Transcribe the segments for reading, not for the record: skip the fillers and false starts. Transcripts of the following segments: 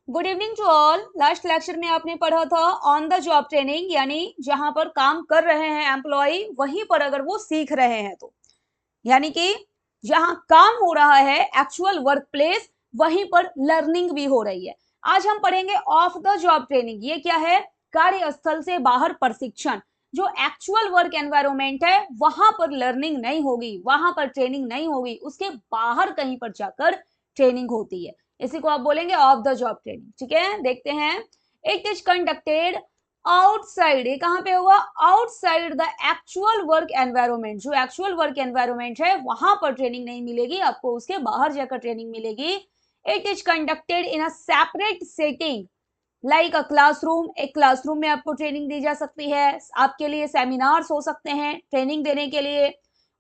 Good evening to all. Last lecture में आपने पढ़ा था ऑन द जॉब ट्रेनिंग, यानी जहां पर काम कर रहे हैं एम्प्लॉय वहीं पर अगर वो सीख रहे हैं तो, यानी कि जहां काम हो रहा है एक्चुअल वर्क प्लेस वहीं पर लर्निंग भी हो रही है। आज हम पढ़ेंगे ऑफ द जॉब ट्रेनिंग। ये क्या है? कार्यस्थल से बाहर प्रशिक्षण। जो एक्चुअल वर्क एनवायरमेंट है वहां पर लर्निंग नहीं होगी, वहां पर ट्रेनिंग नहीं होगी, उसके बाहर कहीं पर जाकर ट्रेनिंग होती है। इसी को आप बोलेंगे ऑफ द जॉब ट्रेनिंग। ठीक है, देखते हैं। इट इज कंडक्टेड आउटसाइड, ये कहां पे होगा? Outside the actual work environment. जो एक्चुअल वर्क एनवायरमेंट है वहां पर ट्रेनिंग नहीं मिलेगी आपको, उसके बाहर जाकर ट्रेनिंग मिलेगी। It is conducted in a separate setting like a classroom. एक क्लासरूम में आपको ट्रेनिंग दी जा सकती है, आपके लिए सेमिनार्स हो सकते हैं ट्रेनिंग देने के लिए,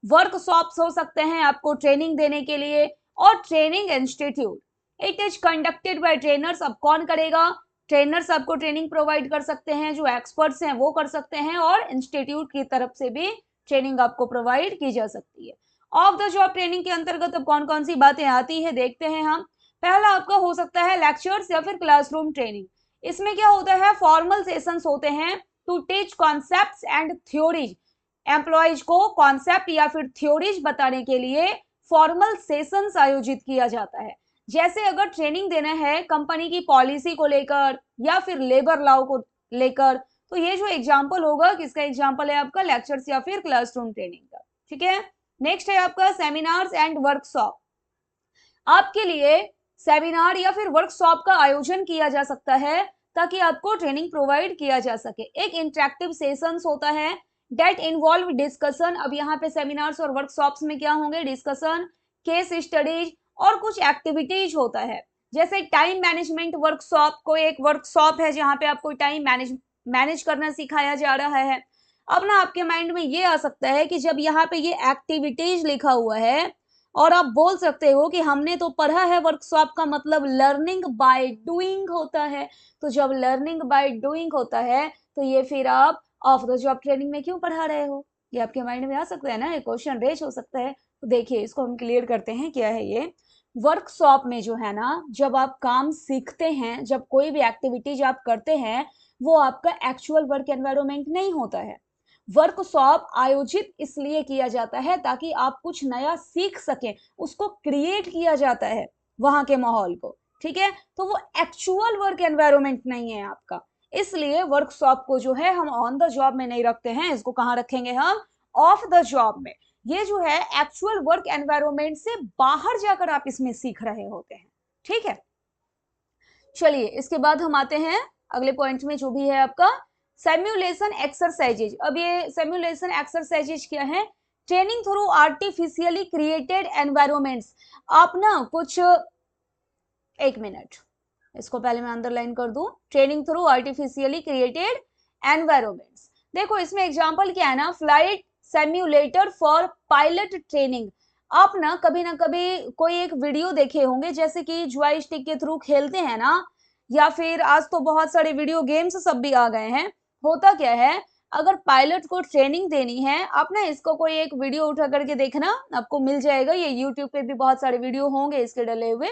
वर्कशॉप्स हो सकते हैं आपको ट्रेनिंग देने के लिए, और training institute. It is conducted by trainers. अब कौन करेगा? ट्रेनर्स आपको ट्रेनिंग प्रोवाइड कर सकते हैं, जो एक्सपर्ट्स हैं वो कर सकते हैं, और इंस्टीट्यूट की तरफ से भी ट्रेनिंग आपको प्रोवाइड की जा सकती है। ऑफ द जॉब ट्रेनिंग के अंतर्गत अब कौन कौन सी बातें आती है देखते हैं हम। पहला आपका हो सकता है लेक्चर्स या फिर क्लासरूम ट्रेनिंग। इसमें क्या होता है? फॉर्मल सेशंस होते हैं to teach concepts and theories. Employees को कॉन्सेप्ट या फिर थ्योरीज बताने के लिए फॉर्मल सेशंस आयोजित किया जाता है। जैसे अगर ट्रेनिंग देना है कंपनी की पॉलिसी को लेकर या फिर लेबर लॉ को लेकर, तो ये जो एग्जांपल होगा, किसका एग्जांपल है? आपका लेक्चर्स या फिर क्लासरूम ट्रेनिंग का। ठीक है, नेक्स्ट है आपका सेमिनार्स एंड वर्कशॉप। आपके लिए सेमिनार या फिर वर्कशॉप का आयोजन किया जा सकता है ताकि आपको ट्रेनिंग प्रोवाइड किया जा सके। एक इंटरेक्टिव सेशंस होता है डेट इन्वॉल्व डिस्कशन। अब यहाँ पे सेमिनार्स और वर्कशॉप्स में क्या होंगे? डिस्कशन, केस स्टडीज और कुछ एक्टिविटीज होता है। जैसे टाइम मैनेजमेंट वर्कशॉप, कोई एक वर्कशॉप है जहाँ पे आपको टाइम मैनेज करना सिखाया जा रहा है। अब ना आपके माइंड में ये आ सकता है कि जब यहाँ पे ये एक्टिविटीज लिखा हुआ है और आप बोल सकते हो कि हमने तो पढ़ा है वर्कशॉप का मतलब लर्निंग बाय डूइंग होता है। तो जब लर्निंग बाय डूइंग होता है तो ये फिर आप ऑफ द जॉब ट्रेनिंग में क्यों पढ़ा रहे हो? ये आपके माइंड में आ सकता है ना, ये क्वेश्चन रेज हो सकता है। तो देखिए, इसको हम क्लियर करते हैं। क्या है ये? वर्कशॉप में जो है ना, जब आप काम सीखते हैं, जब कोई भी एक्टिविटीज आप करते हैं, वो आपका एक्चुअल वर्क एनवायरमेंट नहीं होता है। वर्कशॉप आयोजित इसलिए किया जाता है ताकि आप कुछ नया सीख सकें, उसको क्रिएट किया जाता है वहां के माहौल को। ठीक है, तो वो एक्चुअल वर्क एनवायरमेंट नहीं है आपका। इसलिए वर्कशॉप को जो है हम ऑन द जॉब में नहीं रखते हैं, इसको कहां रखेंगे हम? ऑफ द जॉब में। ये जो है एक्चुअल वर्क एनवायरमेंट से बाहर जाकर आप इसमें सीख रहे होते हैं। ठीक है, चलिए इसके बाद हम आते हैं अगले पॉइंट में, जो भी है आपका सिमुलेशन एक्सरसाइजेज। अब ये सिमुलेशन एक्सरसाइजेज क्या है? Training through artificially created environments. आप ना कुछ, एक मिनट, इसको पहले मैं अंडरलाइन कर दूं। Training through artificially created environments. देखो इसमें एग्जांपल क्या है ना, flight simulator for pilot training. आप ना कभी कोई एक वीडियो देखे होंगे, जैसे कि जॉयस्टिक के थ्रू खेलते हैं ना, या फिर आज तो बहुत सारे वीडियो गेम्स सब भी आ गए हैं। होता क्या है, अगर पायलट को ट्रेनिंग देनी है, आप ना इसको कोई एक वीडियो उठा करके देखना, आपको मिल जाएगा। ये यूट्यूब पे भी बहुत सारे वीडियो होंगे इसके डले हुए।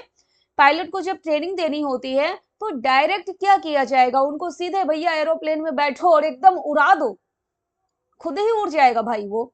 पायलट को जब ट्रेनिंग देनी होती है तो डायरेक्ट क्या किया जाएगा? उनको सीधे भैया एरोप्लेन में बैठो और एकदम उड़ा दो, खुद ही उड़ जाएगा भाई वो।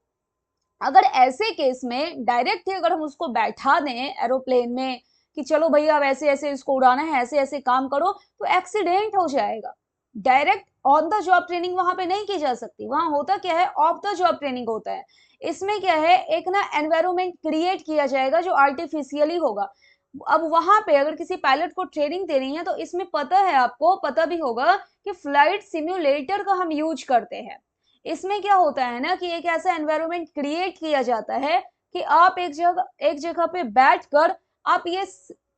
अगर ऐसे केस में डायरेक्ट ही अगर हम उसको बैठा दें एरोप्लेन में कि चलो भैया अब ऐसे ऐसे इसको उड़ाना है, ऐसे ऐसे काम करो, तो एक्सीडेंट हो जाएगा। Direct on the job training वहां पे नहीं की जा सकती। वहां होता क्या है? ऑफ द जॉब ट्रेनिंग होता है। इसमें क्या है, एक ना एनवायरमेंट क्रिएट किया जाएगा जो आर्टिफिशियली होगा। अब वहां पे अगर किसी पायलट को ट्रेनिंग देनी है तो इसमें पता है, आपको पता भी होगा कि फ्लाइट सिम्युलेटर का हम यूज करते हैं। इसमें क्या होता है ना कि एक ऐसा एनवायरनमेंट क्रिएट किया जाता है कि आप एक जगह पे बैठकर आप ये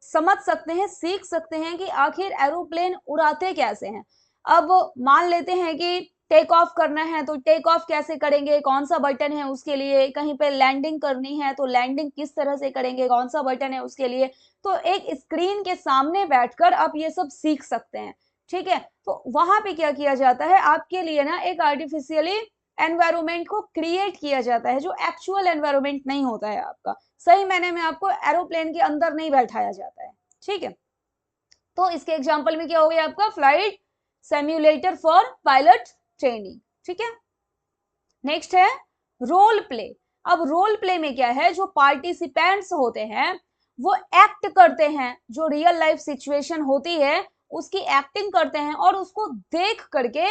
समझ सकते हैं, सीख सकते हैं कि आखिर एरोप्लेन उड़ाते कैसे हैं। अब मान लेते हैं कि टेक ऑफ करना है तो टेक ऑफ कैसे करेंगे, कौन सा बटन है उसके लिए। कहीं पे लैंडिंग करनी है तो लैंडिंग किस तरह से करेंगे, कौन सा बटन है उसके लिए। तो एक स्क्रीन के सामने बैठकर आप ये सब सीख सकते हैं। ठीक है, तो वहां पे क्या किया जाता है, आपके लिए ना एक आर्टिफिशियली एनवायरमेंट को क्रिएट किया जाता है जो एक्चुअल एनवायरमेंट नहीं होता है आपका। सही मैंने में आपको एरोप्लेन के अंदर नहीं बैठाया जाता है। ठीक है, तो इसके एग्जाम्पल में क्या हो गया आपका, flight simulator for pilot training. ठीक है, नेक्स्ट है रोल प्ले। अब रोल प्ले में क्या है, जो पार्टिसिपेंट्स होते हैं वो एक्ट करते हैं, जो रियल लाइफ सिचुएशन होती है उसकी एक्टिंग करते हैं और उसको देख करके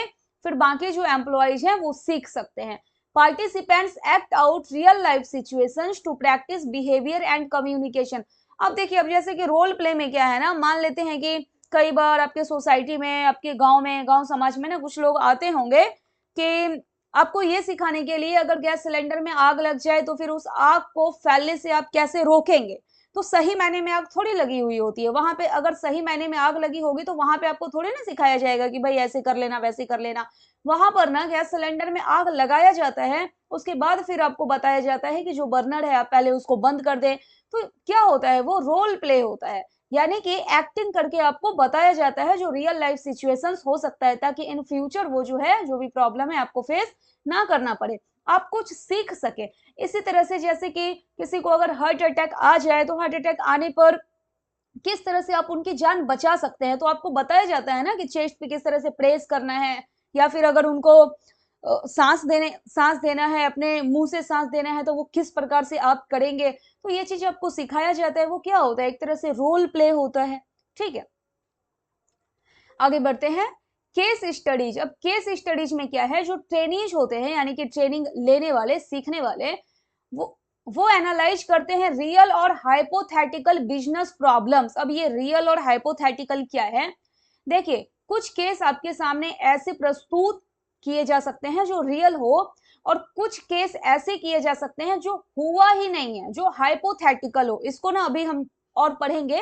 फिर बाकी जो एम्प्लॉइज हैं वो सीख सकते हैं। Participants act out real life situations to practise behaviour and communication. अब देखिए, अब जैसे कि रोल प्ले में क्या है ना, मान लेते हैं कि कई बार आपके सोसाइटी में, आपके गांव में, गांव समाज में ना कुछ लोग आते होंगे कि आपको ये सिखाने के लिए अगर गैस सिलेंडर में आग लग जाए तो फिर उस आग को फैलने से आप कैसे रोकेंगे। तो सही मायने में आग थोड़ी लगी हुई होती है, वहां पे अगर सही मायने में आग लगी होगी तो वहां पे आपको थोड़ी ना सिखाया जाएगा कि भाई ऐसे कर लेना वैसे कर लेना। वहां पर ना गैस सिलेंडर में आग लगाया जाता है, उसके बाद फिर आपको बताया जाता है कि जो बर्नर है आप पहले उसको बंद कर दें। तो क्या होता है, वो रोल प्ले होता है, यानी कि एक्टिंग करके आपको बताया जाता है जो रियल लाइफ सिचुएशंस हो सकता है, ताकि इन फ्यूचर वो जो है, जो भी प्रॉब्लम है आपको फेस ना करना पड़े, आप कुछ सीख सके। इसी तरह से जैसे कि किसी को अगर हार्ट अटैक आ जाए तो हार्ट अटैक आने पर किस तरह से आप उनकी जान बचा सकते हैं, तो आपको बताया जाता है ना कि चेस्ट पे किस तरह से प्रेस करना है, या फिर अगर उनको सांस देना है, अपने मुंह से सांस देना है तो वो किस प्रकार से आप करेंगे। तो ये चीज आपको सिखाया जाता है, वो क्या होता है, एक तरह से रोल प्ले होता है। ठीक है, आगे बढ़ते हैं, केस स्टडीज। अब केस स्टडीज में क्या है, जो ट्रेनीज होते हैं यानी कि ट्रेनिंग लेने वाले, सीखने वाले, वो एनालाइज करते हैं रियल और हाइपोथेटिकल बिजनेस प्रॉब्लम्स। अब ये रियल और हाइपोथेटिकल क्या है, देखिए कुछ केस आपके सामने ऐसे प्रस्तुत किए जा सकते हैं जो रियल हो, और कुछ केस ऐसे किए जा सकते हैं जो हुआ ही नहीं है, जो हाइपोथेटिकल हो। इसको ना अभी हम और पढ़ेंगे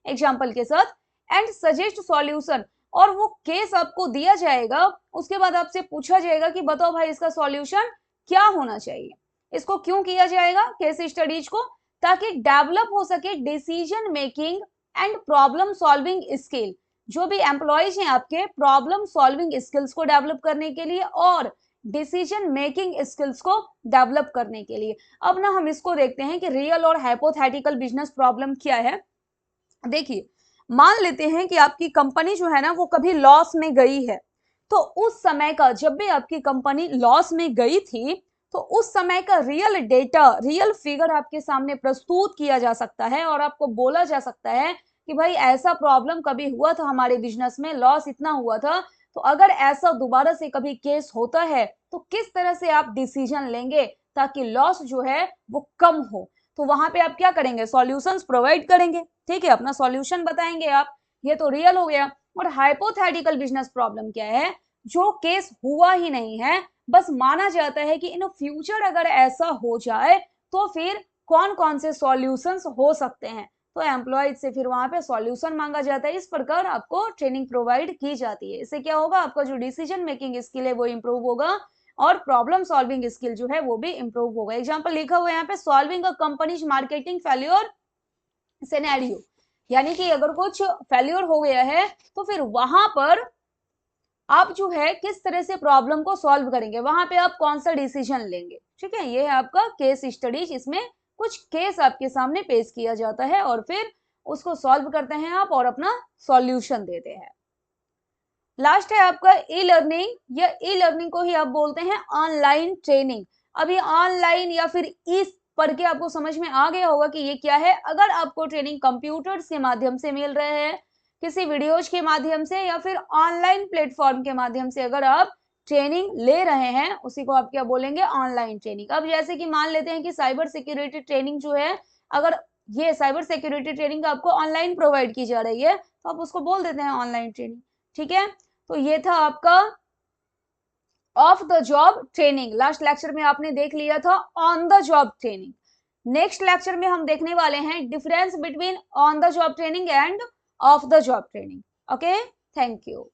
एग्जाम्पल के साथ। एंड सजेस्ट सॉल्यूशन, और वो केस आपको दिया जाएगा, उसके बाद आपसे पूछा जाएगा कि बताओ भाई इसका सॉल्यूशन क्या होना चाहिए। इसको क्यों किया जाएगा केस स्टडीज को, ताकि डेवलप हो सके decision making and problem solving skill. जो भी एम्प्लॉयज हैं आपके, प्रॉब्लम सॉल्विंग स्किल्स को डेवलप करने के लिए और डिसीजन मेकिंग स्किल्स को डेवलप करने के लिए। अब ना हम इसको देखते हैं कि रियल और हाइपोथेटिकल बिजनेस प्रॉब्लम क्या है। देखिए, मान लेते हैं कि आपकी कंपनी जो है ना वो कभी लॉस में गई है, तो उस समय का, जब भी आपकी कंपनी लॉस में गई थी, तो उस समय का रियल डेटा, रियल फिगर आपके सामने प्रस्तुत किया जा सकता है और आपको बोला जा सकता है कि भाई ऐसा प्रॉब्लम कभी हुआ था हमारे बिजनेस में, लॉस इतना हुआ था, तो अगर ऐसा दोबारा से कभी केस होता है तो किस तरह से आप डिसीजन लेंगे ताकि लॉस जो है वो कम हो। तो वहां पे आप क्या करेंगे, सॉल्यूशंस प्रोवाइड करेंगे। ठीक है, अपना सॉल्यूशन बताएंगे आप। ये तो रियल हो गया। और हाइपोथेटिकल बिजनेस प्रॉब्लम क्या है, जो केस हुआ ही नहीं है, बस माना जाता है कि इन फ्यूचर अगर ऐसा हो जाए तो फिर कौन कौन से सॉल्यूशंस हो सकते हैं, तो एम्प्लॉयज से फिर वहां पे सॉल्यूशन मांगा जाता है। इस प्रकार आपको ट्रेनिंग प्रोवाइड की जाती है। इससे क्या होगा, आपका जो डिसीजन मेकिंग स्किल है वो इंप्रूव होगा और प्रॉब्लम सॉल्विंग स्किल जो है वो भी इंप्रूव होगा। एग्जांपल लिखा हुआ है यहाँ पे, solving a companies marketing failure scenario, यानी कि अगर कुछ फेल्योर हो गया है तो फिर वहां पर आप जो है किस तरह से प्रॉब्लम को सॉल्व करेंगे, वहां पे आप कौन सा डिसीजन लेंगे। ठीक है, ये है आपका केस स्टडीज। इसमें कुछ केस आपके सामने पेश किया जाता है और फिर उसको सॉल्व करते हैं आप और अपना सॉल्यूशन देते हैं। लास्ट है आपका ई लर्निंग, या ई लर्निंग को ही आप बोलते हैं ऑनलाइन ट्रेनिंग। अभी ऑनलाइन या फिर ई पढ़ के आपको समझ में आ गया होगा कि ये क्या है। अगर आपको ट्रेनिंग कंप्यूटर्स के माध्यम से मिल रहे हैं, किसी वीडियोज के माध्यम से या फिर ऑनलाइन प्लेटफॉर्म के माध्यम से अगर आप ट्रेनिंग ले रहे हैं, उसी को आप क्या बोलेंगे, ऑनलाइन ट्रेनिंग। अब जैसे कि मान लेते हैं कि साइबर सिक्योरिटी ट्रेनिंग जो है, अगर ये साइबर सिक्योरिटी ट्रेनिंग आपको ऑनलाइन प्रोवाइड की जा रही है तो आप उसको बोल देते हैं ऑनलाइन ट्रेनिंग। ठीक है, तो ये था आपका of the job training. Last lecture में आपने देख लिया था on the job training. Next lecture में हम देखने वाले हैं difference between on the job training end of the job training. Okay, thank you.